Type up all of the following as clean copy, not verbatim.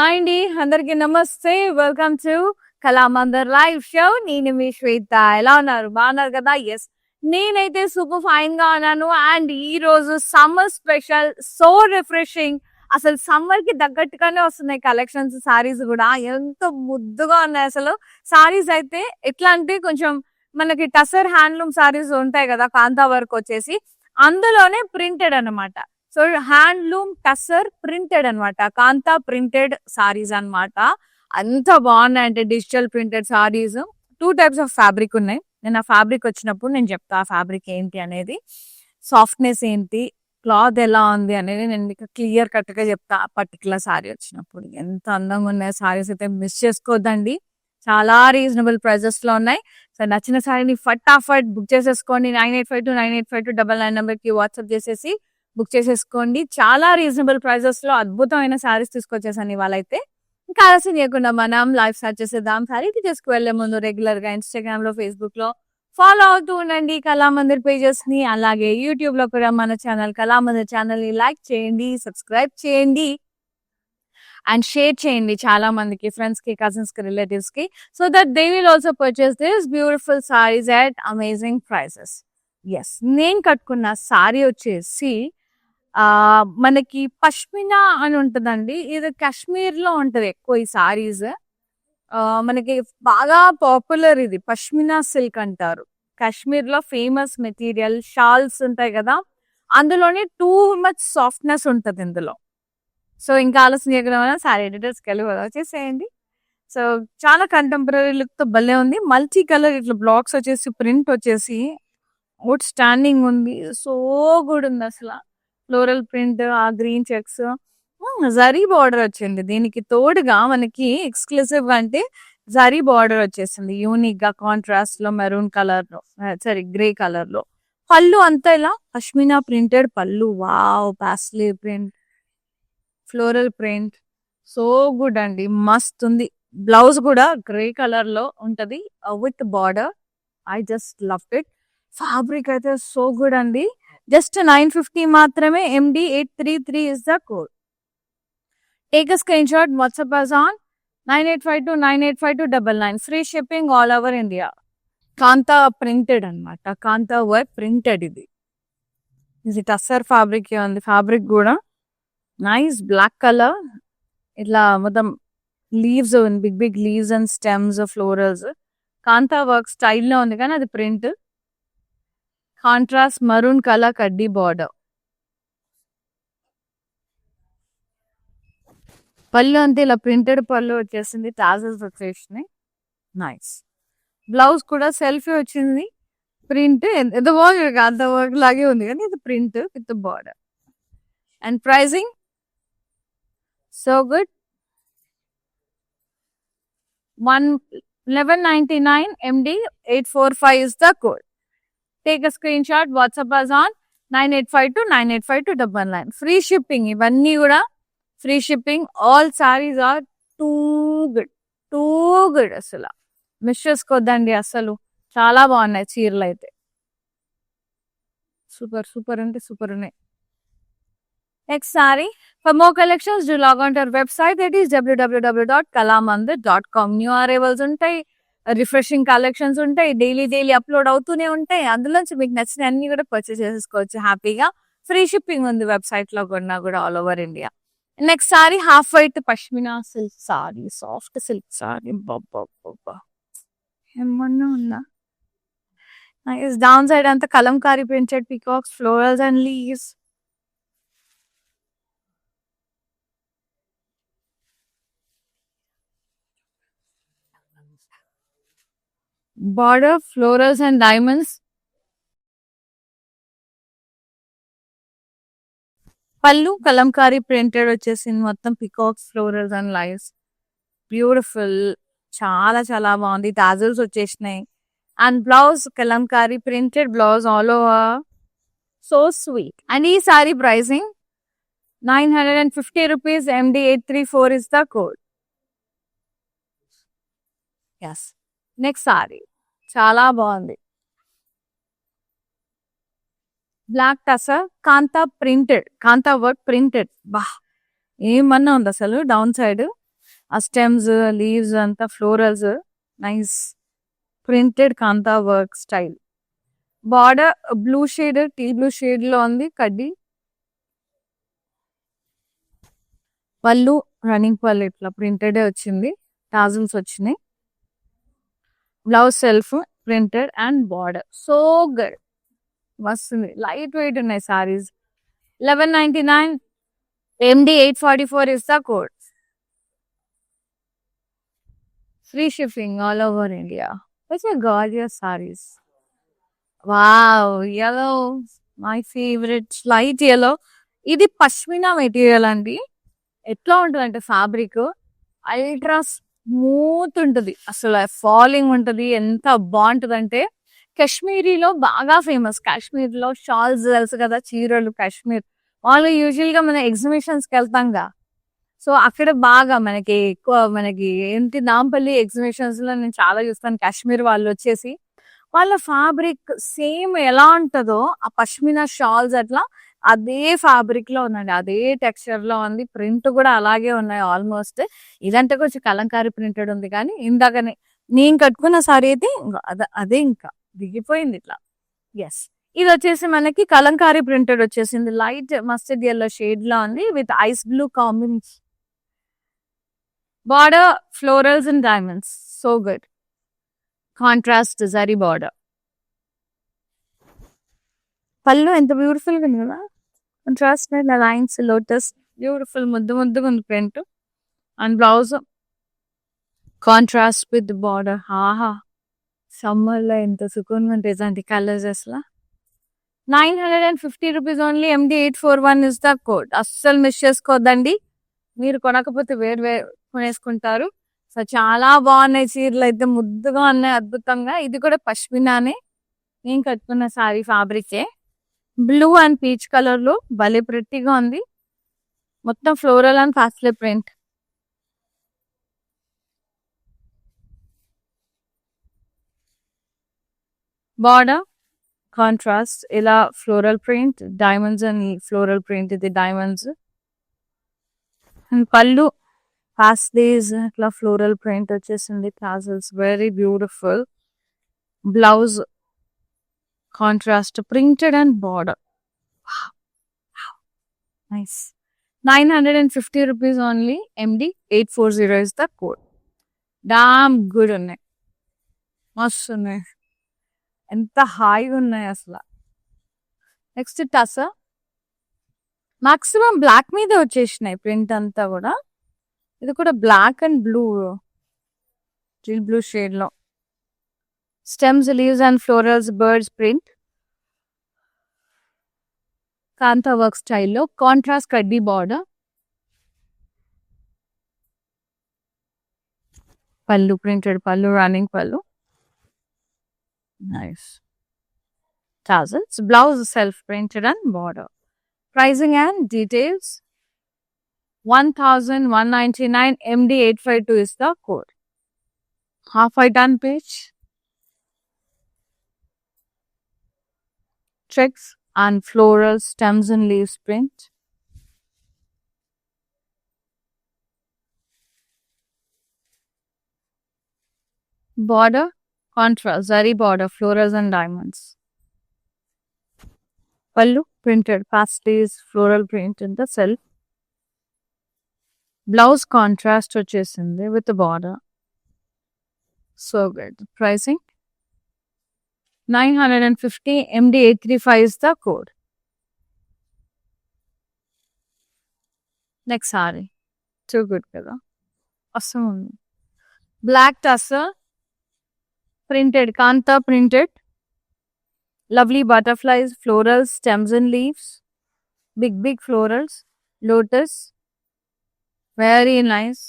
Hi అండి, అందరికి నమస్తే. Welcome to Kalamandir live show. నేను మీ శ్వేత. ఎలా ఉన్నారు? బాగున్నారు కదా? ఎస్, నేనైతే సూపర్ ఫైన్ గా ఉన్నాను. అండ్ ఈ రోజు సమ్మర్ స్పెషల్, సో రిఫ్రెషింగ్. అసలు సమ్మర్ కి తగ్గట్టుగానే వస్తున్నాయి కలెక్షన్స్. సారీస్ కూడా ఎంత ముద్దుగా ఉన్నాయి అసలు. సారీస్ అయితే ఎట్లా అంటే కొంచెం మనకి టసర్ హ్యాండ్లూమ్ సారీస్ ఉంటాయి కదా, కాంతా వర్క్ వచ్చేసి అందులోనే ప్రింటెడ్ అన్నమాట. సో హ్యాండ్లూమ్ టసర్ ప్రింటెడ్ అన్నమాట, కాంతా ప్రింటెడ్ సారీస్ అన్నమాట. అంత బాగున్నాయి అంటే digital printed saris. 2 types of fabric ఉన్నాయి. నేను ఆ ఫ్యాబ్రిక్ వచ్చినప్పుడు నేను చెప్తా ఆ ఫ్యాబ్రిక్ ఏంటి అనేది, సాఫ్ట్నెస్ ఏంటి, క్లాత్ ఎలా ఉంది అనేది నేను మీకు క్లియర్ కట్ గా చెప్తా. పర్టికులర్ సారీ వచ్చినప్పుడు ఎంత అందంగా ఉన్నాయి సారీస్, అయితే మిస్ చేసుకోవద్దండి. చాలా రీజనబుల్ ప్రైజెస్ లో ఉన్నాయి. సో నచ్చిన సారీని ఫటాఫట్ బుక్ చేసేసుకోండి. 9852985299 నెంబర్ కి వాట్సాప్ చేసేసి బుక్ చేసేసుకోండి. చాలా రీజనబుల్ ప్రైజెస్ లో అద్భుతమైన శారీస్ తీసుకొచ్చేసాను ఇవాళ అయితే. ఇంకా ఆలస్యం చేయకుండా మనం లైవ్ స్టార్ట్ చేసేద్దాం. శారీకి తీసుకువెళ్లే ముందు రెగ్యులర్ గా ఇన్స్టాగ్రామ్ లో, ఫేస్బుక్ లో ఫాలో అవుతూ ఉండండి కళామందిర్ పేజెస్ ని. అలాగే యూట్యూబ్ లో కూడా మన ఛానల్ కళామందిర్ ఛానల్ ని లైక్ చేయండి, సబ్స్క్రైబ్ చేయండి అండ్ షేర్ చేయండి చాలా మందికి, ఫ్రెండ్స్ కి, కజిన్స్ కి, రిలేటివ్స్ కి, so that they will also purchase this beautiful saris at amazing prices. Yes, నేను కట్టుకున్న సారీ వచ్చేసి మనకి పష్మినా అని ఉంటదండి. ఇది కాశ్మీర్ లో ఉంటది ఎక్కువ ఈ సారీస్. మనకి బాగా పాపులర్ ఇది. పష్మినా సిల్క్ అంటారు. కాశ్మీర్ లో ఫేమస్ మెటీరియల్. షాల్స్ ఉంటాయి కదా, అందులోనే టూ మచ్ సాఫ్ట్నెస్ ఉంటది ఇందులో. సో ఇంకా ఆలస్యం చేయకుండా సారీ డీటెయిల్స్ కలిగి వచ్చేసేయండి. సో చాలా కంటెంపరీ లుక్ తో భలే ఉంది. మల్టీ కలర్ ఇట్లా బ్లాక్స్ వచ్చేసి, ప్రింట్ వచ్చేసి అవుట్ స్టాండింగ్ ఉంది. సో గుడ్ ఉంది అసలు. ఫ్లోరల్ ప్రింట్, ఆ గ్రీన్ చెక్స్, జరీ బార్డర్ వచ్చింది. దీనికి తోడుగా మనకి ఎక్స్క్లూసివ్ గా అంటే జరీ బార్డర్ వచ్చేసింది యూనిక్ గా, కాంట్రాస్ట్ లో మెరూన్ కలర్ లో, సారీ గ్రే కలర్ లో. పళ్ళు అంతా ఇలా పష్మినా ప్రింటెడ్ పళ్ళు. Wow, paisley print, floral print, so good అండి, మస్త్ ఉంది. బ్లౌజ్ కూడా గ్రే కలర్ లో ఉంటది with border. I just love it. Fabric అయితే సో గుడ్ అండి. జస్ట్ 950 మాత్రమే. MD833 is the code. Take a screenshot, WhatsApp us on 9852985299. Free shipping all over India. Kantha printed అన్నమాట, కాంతా వర్క్ ప్రింటెడ్. ఇది tussar fabric ఉంది. Fabric కూడా nice black colour. ఇట్లా మొత్తం leaves, big big leaves and stems, florals, kantha work స్టైల్లో ఉంది కానీ అది ప్రింట్. కాంట్రాస్ట్ మరూన్ కలర్ కడ్డీ బార్డర్. పళ్ళు అంతే ఇలా ప్రింటెడ్ పళ్ళు వచ్చేసింది, టాజల్స్ వచ్చేసినాయి. నైస్. బ్లౌజ్ కూడా సెల్ఫీ వచ్చింది. ప్రింట్ ఎంత బాగుంది, అంత వర్క్ లాగే ఉంది కానీ ఇది print with border. And pricing so good. 1199. MD845 is the code. Take a screenshot, WhatsApp us on 9852985299. Free shipping. ఇవన్నీ కూడా free shipping. All saris are too good, too good. అసలు మిస్ చేసుకోవద్దండి అసలు. చాలా బాగున్నాయి చీరలు అయితే. సూపర్ సూపర్ అంటే సూపర్ ఉన్నాయి. Next sari. For more collections, do log on to our website, that is www.kalamandir.com. New arrivals ఉంటాయి, రిఫ్రెషింగ్ కలెక్షన్స్ ఉంటాయి, డైలీ అప్లోడ్ అవుతూనే ఉంటాయి. అందులోంచి మీకు నచ్చిన అన్ని కూడా పర్చేస్ చేసుకోవచ్చు హ్యాపీగా. ఫ్రీ షిప్పింగ్ ఉంది వెబ్సైట్ లో కొన్నా కూడా all over India. Next sari half white pashmina silk sari, soft silk sari. ఏమన్నా ఉందా? డౌన్ సైడ్ అంతా Kalamkari printed peacocks, florals and leaves. Border florals and diamonds. Pallu Kalamkari printed వచ్చేసింది, మొత్తం peacocks, florals and leaves. Beautiful, చాలా చాలా బాగుంది. టాజల్స్ వచ్చేసినాయి. And blouse Kalamkari printed blouse all over. So sweet. And ఈ sari pricing 950 rupees. MD834 is the code. Yes. Next sari చాలా బాగుంది. Black tussar kantha printed, kantha work printed. బా, ఏమన్నా ఉంది అసలు. డౌన్ సైడ్ ఆ స్టెమ్స్ లీవ్స్ అంతా florals nice printed kantha work style. Border blue shade tea blue shade లో ఉంది కడ్డీ. పళ్ళు రన్నింగ్ పళ్ళు ఇట్లా ప్రింటెడ్ వచ్చింది, టాజిల్స్ వచ్చినాయి. Blouse self printed and border so good, మస్తుంది. లైట్ వెయిట్ ఉన్నాయి saris. 1199 MD 844 is the code. Free shipping all over India. Such a gorgeous sarees. Wow, yellow, my favorite, light yellow. ఇది pashmina material అండి. ఎట్లా ఉంటుంది అంటే fabric ultra smooth ఉంటుంది, అసలు falling ఉంటుంది. ఎంత బాగుంటుంది అంటే కాశ్మీరీలో బాగా ఫేమస్. కాశ్మీర్లో షాల్స్ తెలుసు కదా, చీరలు కాశ్మీర్. వాళ్ళు యూజువల్ గా మన ఎగ్జిబిషన్స్ కి వెళ్తాంగా, సో అక్కడ బాగా మనకి ఎక్కువ మనకి ఏంటి నాంపల్లి ఎగ్జిబిషన్స్ లో నేను చాలా చూస్తాను. కాశ్మీర్ వాళ్ళు వచ్చేసి వాళ్ళ ఫ్యాబ్రిక్ సేమ్ ఎలా ఉంటుందో ఆ పష్మినా షాల్స్ అట్లా అదే ఫ్యాబ్రిక్ లో ఉందండి, అదే టెక్స్చర్ లో ఉంది. ప్రింట్ కూడా అలాగే ఉన్నాయి ఆల్మోస్ట్. ఇదంటే కొంచెం కలంకారీ ప్రింటెడ్ ఉంది, కానీ ఇందాకనే నేను కట్టుకున్న సారీ అయితే అదే ఇంకా దిగిపోయింది ఇట్లా. ఎస్, ఇది వచ్చేసి మనకి కలంకారీ ప్రింటెడ్ వచ్చేసింది. లైట్ మస్టర్డ్ ఎల్లో షేడ్ లో ఉంది with ice blue combination. Border florals and diamonds so good. Contrast zari border. పళ్ళు ఎంత బ్యూటిఫుల్ గా ఉంది కదా, కాంట్రాస్ట్ లైన్స్ లోటస్ బ్యూటిఫుల్ ముద్దు ముద్దుగా ఉంది print. And blouse contrast with border. ఆహా, సమ్మర్ లో ఎంత సుకూన్ ఉంటుంది ఇలాంటి కలర్స్ అసలు. 950 rupees only. MD 841 is the code. అస్సలు మిస్ చేసుకోవద్దండి, మీరు కొనకపోతే వేరు వేరు కొనేసుకుంటారు. సో చాలా బాగున్నాయి చీరలు అయితే, ముద్దుగా ఉన్నాయి, అద్భుతంగా. ఇది కూడా పష్మినానే, నేను కట్టుకున్న సారీ ఫ్యాబ్రికే. బ్లూ అండ్ పీచ్ కలర్ లో భలే ప్రెట్టిగా ఉంది. మొత్తం floral and paisley print. Border contrast ఇలా floral print, diamonds and floral print, ఇది డైమండ్స్. అండ్ పళ్ళు పాస్లేస్ ఇట్లా ఫ్లోరల్ ప్రింట్ వచ్చేసింది, tassels very beautiful. Blouse contrast printed and border. Nice. 950 rupees only. MD 840 is the code. Damn good ఉన్నాయి, మస్తు ఉన్నాయి, ఎంత హాయిగా ఉన్నాయి అసలు. నెక్స్ట్ టసా. మాక్సిమం బ్లాక్ మీద వచ్చేసినాయి ప్రింట్ అంతా కూడా. ఇది కూడా బ్లాక్ అండ్ బ్లూ, జిల్ బ్లూ షేడ్ లో. Stems leaves and florals birds print, kantha work స్టైల్లో. కాంట్రాస్ట్ కడ్డీ బార్డర్. పళ్ళు printed pallu, running pallu. Nice. Tassels. Blouse self printed and border. Pricing and details. 1199. MD 852 is the code. Half I done page. Checks and floral stems and leaves print. Border contrast, zari border, florals and diamonds. Pallu printed pasties, floral print in the self. Blouse contrast వచ్చేసింది with the border. So good. Pricing 950. MD 835 is the code. Next saree. Too good కదా, awesome. Black tussar printed, kanta printed. Lovely butterflies, florals, stems and leaves. Big florals. Lotus. Very nice.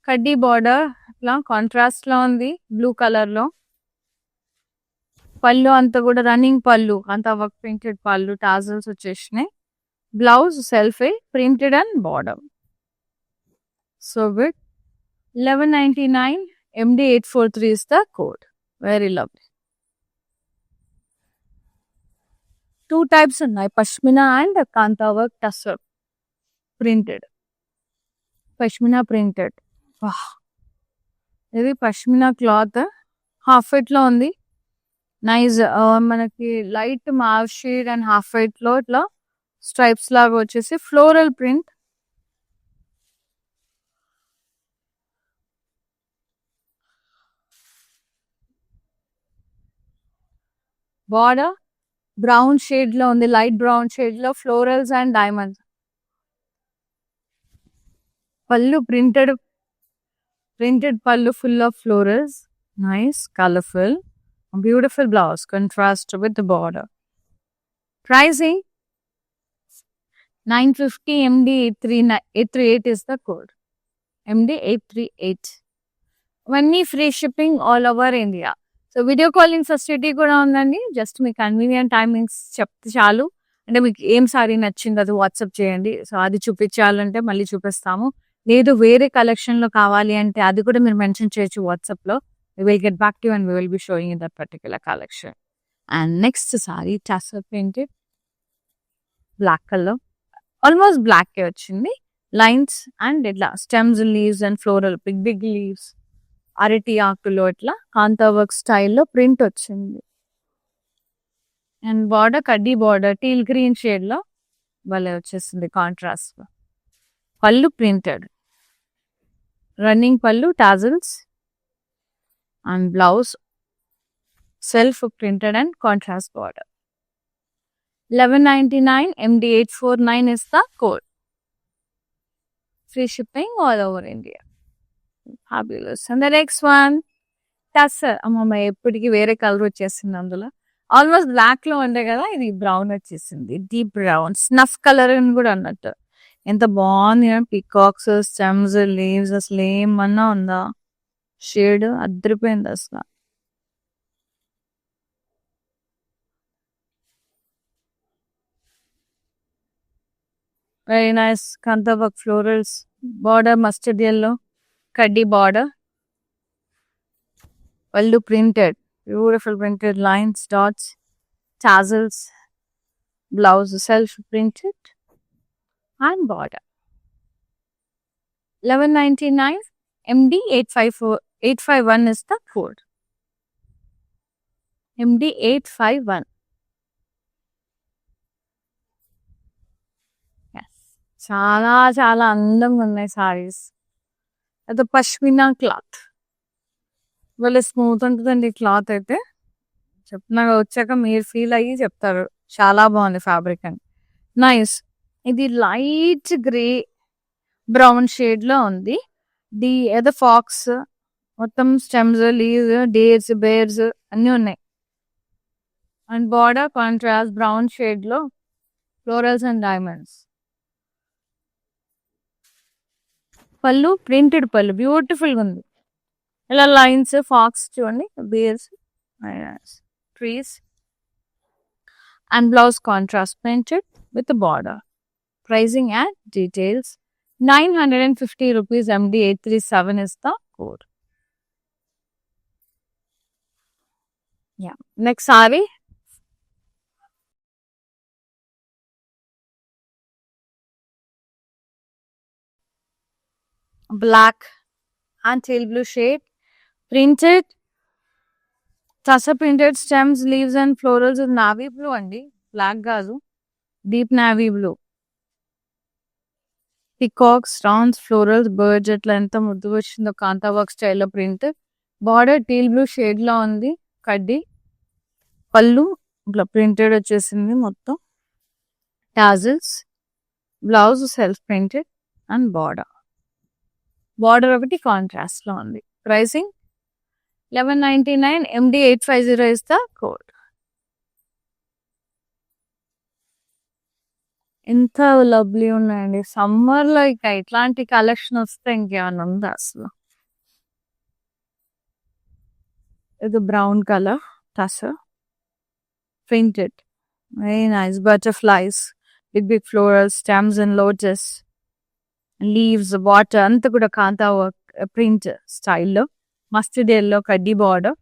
Kaddi border. ఇట్లా contrast లో ఉంది blue colour లో. పళ్ళు అంతా కూడా running pallu, అంతా work printed pallu, tassels వచ్చేసినాయి. బ్లౌజ్ సెల్ఫే printed and border. So good. 1199. MD 843 is the code. Very lovely. 2 types ఉన్నాయి, pashmina and kantha work tussar printed. Pashmina printed ఇది పష్మినా క్లాత్ హాఫ్ వైట్ లో ఉంది. నైస్. మనకి light mauve shade and half white లో ఇట్లా స్ట్రైప్స్ లాగా వచ్చేసి floral print. Border brown shade లో ఉంది, లైట్ బ్రౌన్ షేడ్ లో florals and diamonds. Pallu printed pallu full of florals. Nice, colorful, beautiful blouse contrast with the border. Pricing 950 MD 838 is the code. MD 838. Money free shipping all over India. So video calling facility కూడా ఉందండి. Just మీ convenient timings చెప్తే చాలు. అంటే మీకు ఏం sorry నచ్చింది అది WhatsApp చేయండి. సో అది చూపించాలంటే మళ్ళీ చూపిస్తాము. లేదు వేరే కలెక్షన్లో కావాలి అంటే అది కూడా మీరు మెన్షన్ చేయొచ్చు వాట్సాప్లో. We will get back to and we will be showing in that particular collection. And next sari tussar printed black colour, almost black వచ్చింది. లైన్స్ అండ్ ఇట్లా stems, leaves and floral big big leaves, అరటి ఆకులో ఇట్లా kantha work స్టైల్లో print వచ్చింది. And border కడ్డీ border teal green shade లో భలే వచ్చేసింది contrast. Pallu printed, running pallu, tassels and blouse self printed and contrast border. 1199 MD 849 is the code. Free shipping all over India. Fabulous. And the next one, tussar. అమ్మమ్మ ఎప్పటికీ వేరే colour వచ్చేసింది అందులో. Almost black లో ఉండే కదా, ఇది బ్రౌన్ వచ్చేసింది. డీప్ బ్రౌన్ స్నఫ్ కలర్ అని కూడా అన్నట్టు. ఎంత బాగుంది. పికాక్స్, స్టెమ్స్, లీవ్స్ అసలు ఏమన్నా ఉందా షేడ్, అద్దరిపోయింది అసలు. Very nice kantha work florals. Border mustard yellow కడ్డీ బార్డర్. పళ్ళు printed, beautiful printed lines, dots, tassels. Blouse self printed and border. 1199 MD 851 is the code. MD 851. Yes. చాలా చాలా అందంగా ఉన్నాయి సారీస్. అది పష్మినా క్లాత్, వాళ్ళ స్మూత్ ఉంటుందండి క్లాత్ అయితే. చెప్తున్నా వచ్చాక మీరు ఫీల్ అయ్యి చెప్తారు చాలా బాగుంది ఫ్యాబ్రిక్ అని. నైస్. ఇది లైట్ గ్రే బ్రౌన్ షేడ్ లో ఉంది. ఏదో ఫాక్స్ మొత్తం స్టెమ్స్, లీవ్స్, డేర్స్, బేర్స్ అన్నీ ఉన్నాయి. And border contrast brown shade లో florals and diamonds. Pallu printed పళ్ళు, బ్యూటిఫుల్ గా ఉంది. ఇలా లైన్స్, ఫాక్స్ చూడండి, bears, trees and blouse contrast printed with the border. Pricing and details 950 rupees. MD 837 is the code. Yeah. Next saree. Black and teal blue shade. Printed. Tassa printed stems, leaves and florals with navy blue andi. Black gazu. Deep navy blue. Peacocks, rounds, florals, birds అట్లా ఎంత ముద్దు వచ్చిందో kantha work స్టైల్లో print. Border teal blue shade లో ఉంది కడ్డీ. పళ్ళు ఇట్లా printed వచ్చేసింది మొత్తం. Tassels, blouse self printed and border ఒకటి కాంట్రాస్ట్ లో ఉంది. Pricing 1199 MD 850 is the code. ఎంత లవ్లీ ఉన్నాయండి. సమ్మర్ లో ఇక ఇట్లాంటి కలెక్షన్ వస్తే ఇంకేమైనా ఉందా అసలు. ఇది brown colour tussar printed, very nice. Butterflies, big big floral stems and lotus, leaves, water అంతా కూడా కాంతా వర్క్ ప్రింట్ స్టైల్లో. మస్టర్డ్ yellow కడ్డీ బార్డర్.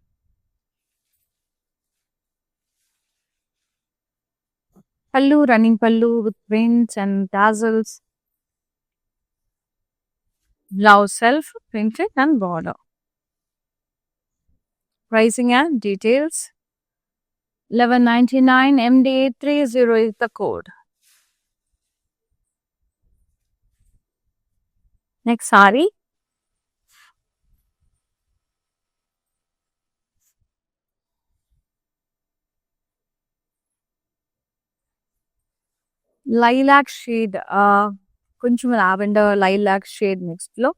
పళ్ళు రన్నింగ్ పళ్ళు with prints and tassels. Blouse self printed and border. Pricing and details. 1199 MD830 is the code. Next saree. Lilac shade, కొంచెం lavender lilac shade mixed లో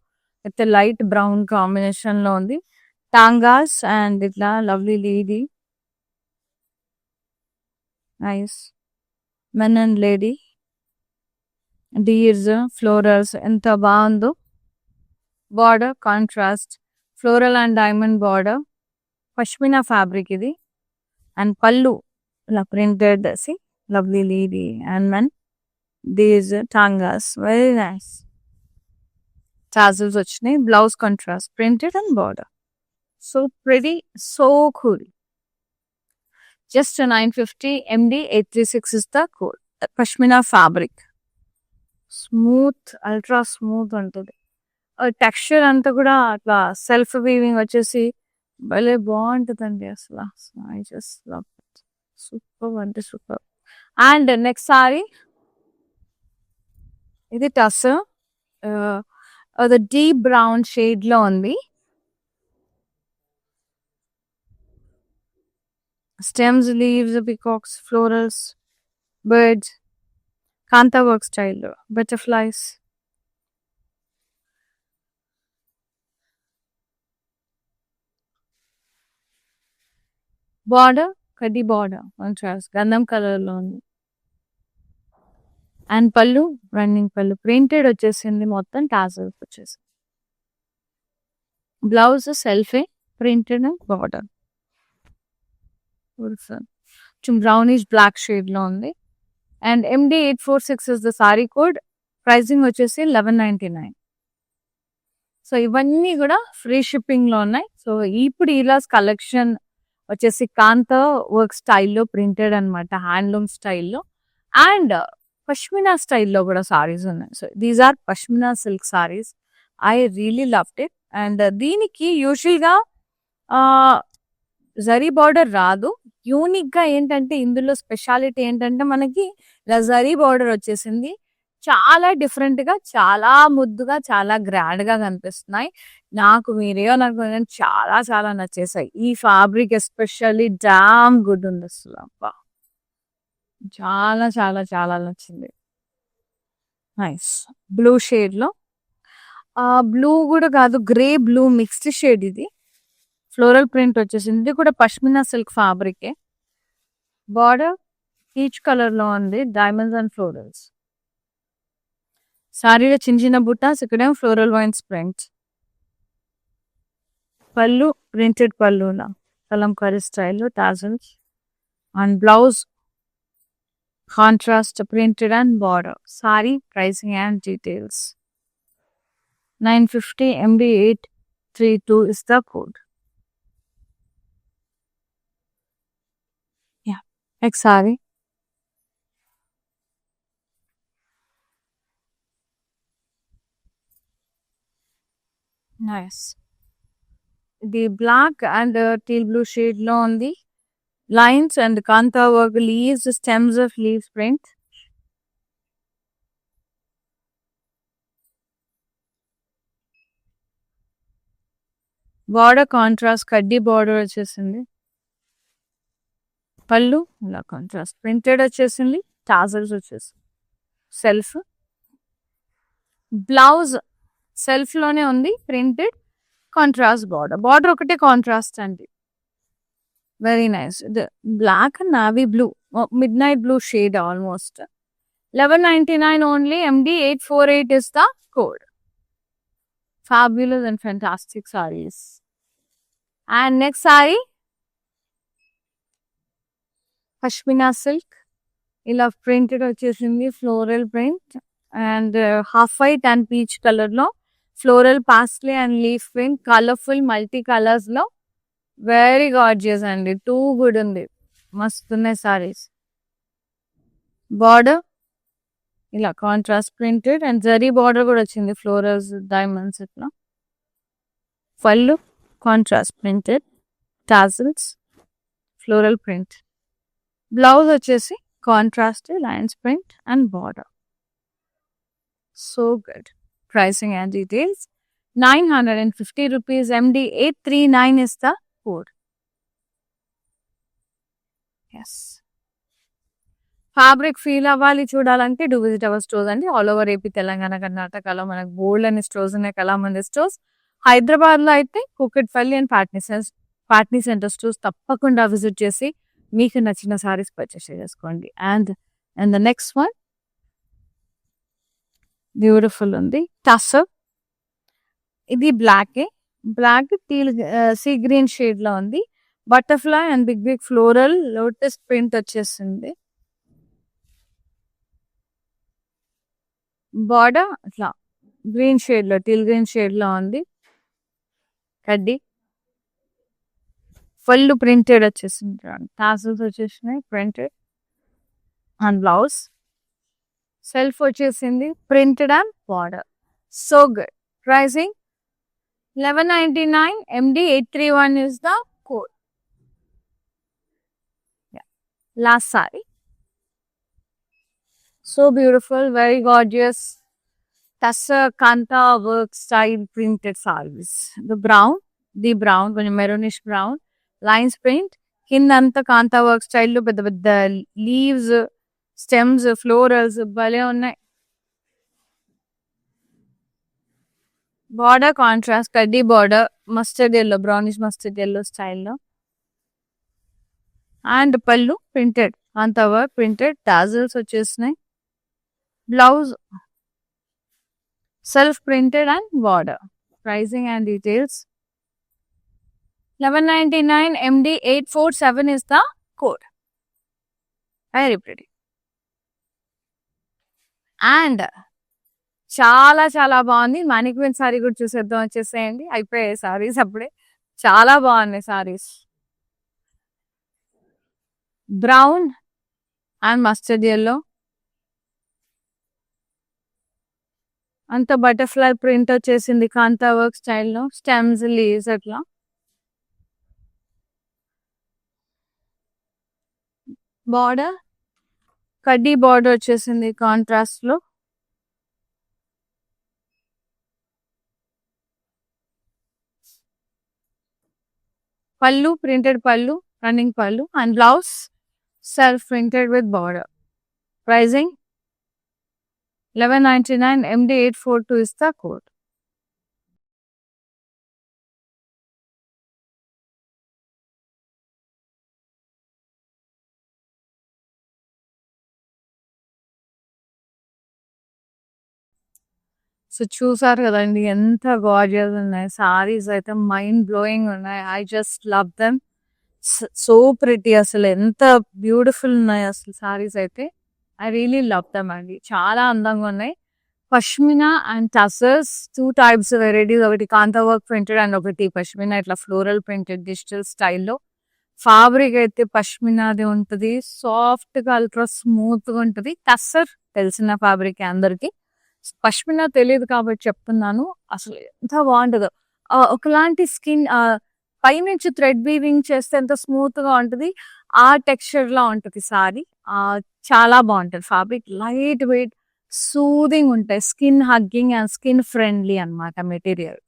అయితే light brown combination లో ఉంది. Tongas and ఇట్లా lovely lady, nice men and lady, deers, florals ఎంత బాగుందో. Border contrast floral and diamond border, pashmina fabric ఇది. And pallu ఇలా ప్రింటెడ్ సి lovely lady and men. These tongas very nice. Tassels వచ్చినాయి. Blouse contrast printed and border. So pretty, so cool. Just 950 MD836 is the code. Pashmina fabric, smooth, ultra smooth ఉంటుంది. Texture అంతా కూడా అట్లా self weaving వచ్చేసి భలే బాగుంటుందండి అసలు. I just love it. Super అంటే సూపర్. అండ్ నెక్స్ట్ సారీ ఇది టస్, అది డీప్ బ్రౌన్ షేడ్ లో ఉంది. Stems, leaves, peacocks, florals, birds, kantha work style, butterflies. Border కడ్డీ బార్డర్ కాంట్రాస్ట్ గంధం కలర్ లో ఉంది. అండ్ పళ్ళు రన్నింగ్ పళ్ళు ప్రింటెడ్ వచ్చేసింది, మొత్తం టాజల్స్ వచ్చేసింది. బ్లౌజ్ సెల్ఫే ప్రింటెడ్ అండ్ బార్డర్. కొంచెం బ్రౌనిష్ బ్లాక్ షేడ్ లో ఉంది. And MD846 is the sari code. Pricing వచ్చేసి 1199. సో ఇవన్నీ కూడా ఫ్రీ షిప్పింగ్ లో ఉన్నాయి. సో ఇప్పుడు ఈలాస్ కలెక్షన్ వచ్చేసి కాంతా వర్క్ స్టైల్లో ప్రింటెడ్ అనమాట, హ్యాండ్లూమ్ స్టైల్లో. అండ్ పష్మినా స్టైల్లో కూడా సారీస్ ఉన్నాయి. So these are pashmina silk saris. I really loved it. And దీనికి యూజువల్గా జరీ బార్డర్ రాదు. యూనిక్ గా ఏంటంటే ఇందులో స్పెషాలిటీ ఏంటంటే మనకి ఇలా జరీ బార్డర్ వచ్చేసింది. చాలా డిఫరెంట్ గా, చాలా ముద్దుగా, చాలా గ్రాండ్ గా కనిపిస్తున్నాయి. నాకు చాలా చాలా నచ్చేసాయి. ఈ ఫ్యాబ్రిక్ ఎస్పెషల్లీ డామ్ గుడ్ ఉంది అసలు. అబ్బా చాలా చాలా చాలా నచ్చింది. నైస్ బ్లూ షేడ్ లో, బ్లూ కూడా కాదు, గ్రే బ్లూ మిక్స్డ్ షేడ్ ఇది. ఫ్లోరల్ ప్రింట్ వచ్చేసింది. ఇది కూడా పష్మినా సిల్క్ ఫ్యాబ్రికే. బార్డర్ పీచ్ కలర్ లో ఉంది, డైమండ్స్ అండ్ ఫ్లోరల్స్. సారీలో చిన్న చిన్న బుట్టాస్, ఇక్కడేమో ఫ్లోరల్ వైన్స్ ప్రింట్. పళ్ళు ప్రింటెడ్ పళ్ళులా కలంకారీ స్టైల్లో tassels. And blouse contrast printed and border. Sorry pricing and details. 950 MD832 is the code. Yeah, next saree. Nice. The black and teal blue shade లో ఉంది. Lines and kanta work, leaves, stems of leaves print. Border contrast కడ్డీ border వచ్చేసింది. పళ్ళు ఇలా contrast printed వచ్చేసింది. Tassels వచ్చేసింది. Self blouse self లోనే ఉంది, printed contrast border. Border ఒకటే కాంట్రాస్ట్ అండి. Very nice. Black and navy blue, midnight blue shade almost. 1199 only. MD848 is the code. Fabulous and fantastic sarees. And next saree, pashmina silk. ఇలా printed వచ్చేసింది, floral print. And half white and peach colour లో floral paisley and leaf print, colourful multi colours లో. Very gorgeous అండి, too good ఉంది, మస్తున్నాయి saris. Border ఇలా contrast printed and zari border కూడా వచ్చింది, ఫ్లోరల్స్ డైమండ్స్ ఇట్లా. Pallu contrast printed, tassels, floral print. Blouse వచ్చేసి contrast lines print and border. So good. Pricing and details 950 rupees. MD 839 is the code. Yes. Fabric feel అవ్వాలి చూడాలంటే do visit our stores అండి. All over AP, Telangana, కర్ణాటకలో మనకు బోల్డ్ అనే stores ఉన్నాయి, Kalamandir stores. హైదరాబాద్లో అయితే Kukatpally and Patny centre stores తప్పకుండా విజిట్ చేసి మీకు నచ్చిన సారీస్ పర్చేస్ చేసుకోండి. And the next one beautiful ఉంది, టస్సర్. ఇది black teal sea green shade లో ఉంది. Butterfly and big big floral lotus print వచ్చేసింది. బార్డర్ అట్లా గ్రీన్ షేడ్ లో, టీల్ గ్రీన్ షేడ్ లో ఉంది. కడ్డీ ఫుల్ ప్రింటెడ్ వచ్చేసింది, టాసల్స్ వచ్చేసినాయి ప్రింటెడ్. అండ్ బ్లౌజ్ సెల్ఫ్ వచ్చేసింది printed and border. So good. Pricing 1199. MD 831 is the code. Yeah. Last saree. So beautiful, very gorgeous. Tassa Kanta work style printed sarees. The brown, కొంచెం maroonish brown, lines print. కింద అంతా కాంతా work స్టైల్లో పెద్ద పెద్ద leaves, stems, florals భలే ఉన్నాయి. Border contrast కడ్డీ border, mustard yellow, brownish mustard yellow స్టైల్లో. అండ్ పళ్ళు printed, kantha work printed, tassels వచ్చేసినాయి. Blouse self printed and border. Pricing and details 1199. MD 847 is the code. Very pretty. And చాలా చాలా బాగుంది. మానిక్విన్ sorry కూడా చూసేద్దాం, వచ్చేసేయండి. అయిపోయాయి సారీస్ అప్పుడే. చాలా బాగున్నాయి saris. Brown and mustard yellow, అంత బటర్ఫ్లై ప్రింట్ వచ్చేసింది కాంతా వర్క్ స్టైల్లో, స్టెమ్స్, లీవ్స్ అట్లా. బార్డర్ కడ్డీ బార్డర్ వచ్చేసింది కాంట్రాస్ట్ లో. Pallu printed pallu, running pallu. And blouse self printed with border. Pricing 1199. MD 842 is the code. So చూసారు కదండి ఎంత గార్జియస్ ఉన్నాయి సారీస్, అయితే మైండ్ బ్లోయింగ్ ఉన్నాయి. I just love them, so pretty. అసలు ఎంత బ్యూటిఫుల్ ఉన్నాయి అసలు సారీస్ అయితే. ఐ రియలీ లవ్ దెమ్ అండి, చాలా అందంగా ఉన్నాయి. Pashmina and tussars 2 types varieties, ఒకటి కాంతా వర్క్ ప్రింటెడ్ అండ్ ఒకటి పష్మినా ఇట్లా ఫ్లోరల్ ప్రింటెడ్ డిజిటల్ స్టైల్లో. ఫ్యాబ్రిక్ అయితే పష్మినాది ఉంటుంది, సాఫ్ట్ గా అల్ట్రా స్మూత్ గా ఉంటుంది. టసర్ తెలిసిన ఫ్యాబ్రిక్ అందరికి, పష్మినా తెలియదు కాబట్టి చెప్తున్నాను. అసలు ఎంత బాగుంటుందో, ఒకలాంటి స్కిన్ పైనుంచి థ్రెడ్ వీవింగ్ చేస్తే ఎంత స్మూత్ గా ఉంటుంది, ఆ టెక్స్చర్ లా ఉంటుంది సారీ. చాలా బాగుంటుంది ఫ్యాబ్రిక్, లైట్ వెయిట్, సూదింగ్ ఉంటాయి, skin hugging and skin friendly అన్నమాట మెటీరియల్.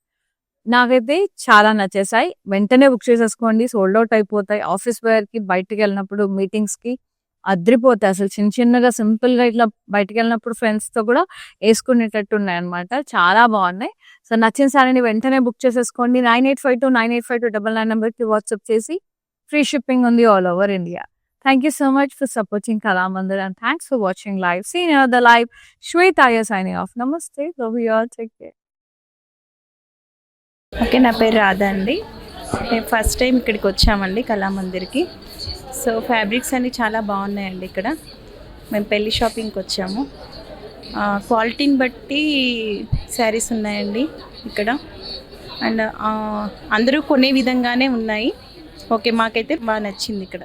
నాకైతే చాలా నచ్చేసాయి. వెంటనే బుక్ చేసేసుకోండి, సోల్డ్ అవుట్ అయిపోతాయి. ఆఫీస్ వేర్ కి, బయటకు వెళ్ళినప్పుడు, మీటింగ్స్ కి అద్రిపోతాయి అసలు. చిన్న చిన్నగా సింపుల్ గా ఇట్లా బయటకు వెళ్ళినప్పుడు ఫ్రెండ్స్ తో కూడా వేసుకునేటట్టు ఉన్నాయి అనమాట. చాలా బాగున్నాయి. సో నచ్చిన సారీని వెంటనే బుక్ చేసేసుకోండి. 9852985299 నెంబర్కి వాట్సాప్ చేసి ఫ్రీ షిప్పింగ్ ఉంది all over India. Thank you so much for supporting Kalamandir and thanks for watching live. See you another live. Shweta signing off. Namaste. Love you all. Take care. Okay, నా పేరు రాధా అండి. మేము first time ఇక్కడికి వచ్చామండి కళామందిర్కి. So fabrics అన్నీ చాలా బాగున్నాయండి ఇక్కడ. మేము పెళ్లి షాపింగ్కి వచ్చాము. క్వాలిటీని బట్టి శారీస్ ఉన్నాయండి ఇక్కడ. అండ్ అందరూ కొనే విధంగానే ఉన్నాయి. ఓకే, మాకైతే బాగా నచ్చింది ఇక్కడ.